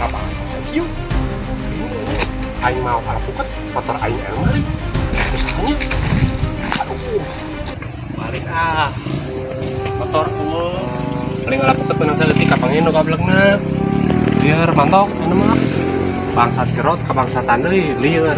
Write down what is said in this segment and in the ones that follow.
apa yuk aing mau puket motor aing mari usahanya aduh balik motor paling puket penang saletik kapangin no gablekna biar mantap anu mah bangsat gerot ke bangsatan deui lieur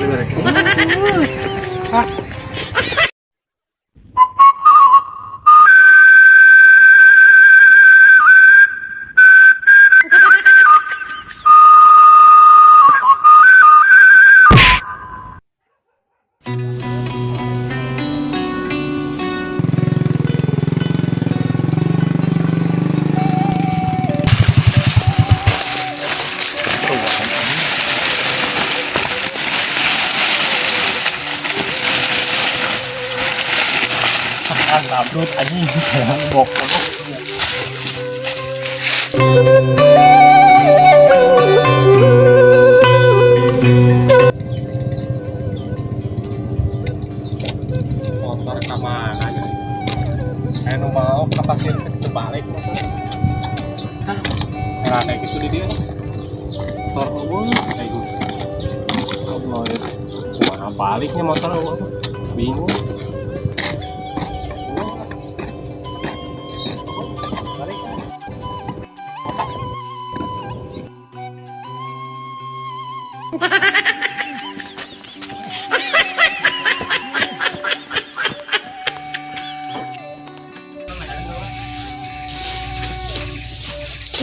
Gabrut anjing bok motor kemana saya mau ke pasir kebalik motor nah kayak gitu di dia motor kayak gitu Allah baliknya motor bingung.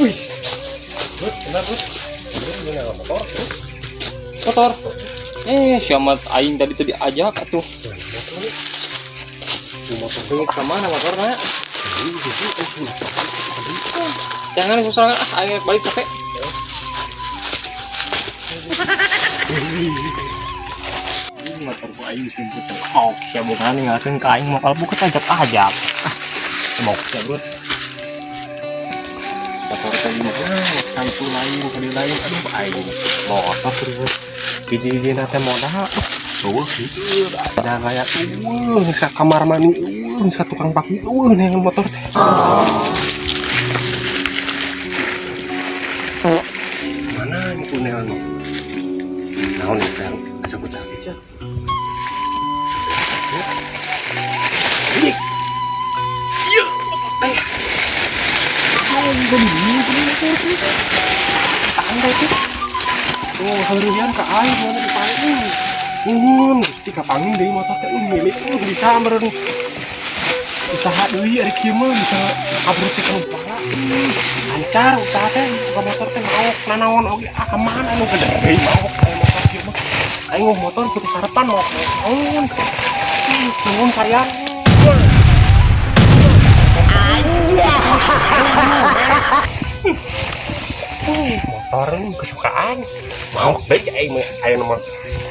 Wih, benar motor. Siamat aing tadi ajak atuh. Motor ini kemana motornya? Jangan susah aing balik pakai. Motorku aing simput. Oh, siapa bukan ninggalkeun ka aing mau kalbu ajak. Mau siapa bro? Motor tadi campur lain kali lain aduh aing motor terus biji-biji nate modal ada kayak bisa kamar mandi bisa tukang paku nih motor mana ini kunel nih naon nih saya asa bocah aja halurian ke air mana dipaling gusti kapangin deui motor teh milik bisa meureun usaha deui ari kieu mah bisa abrut teh kana bara lancar usaha teh ka motor teh maok nanaon oge aman anu gede deui maok aya motor kieu mah aing motor putus harapan maok naon nuhun karyan motor kesukaan mau deh ayo nomor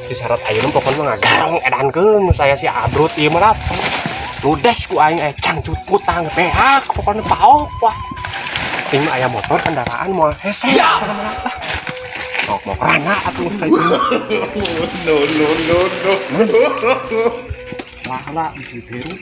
disyarat ayo nomor pokoknya ngagarong edankeun saya si abrut ieu mah ludes ku aing cangcut putang pehak pokoknya paok wah ini aya motor kendaraan mau hese mau kerana atuh kayak no lah bisi biru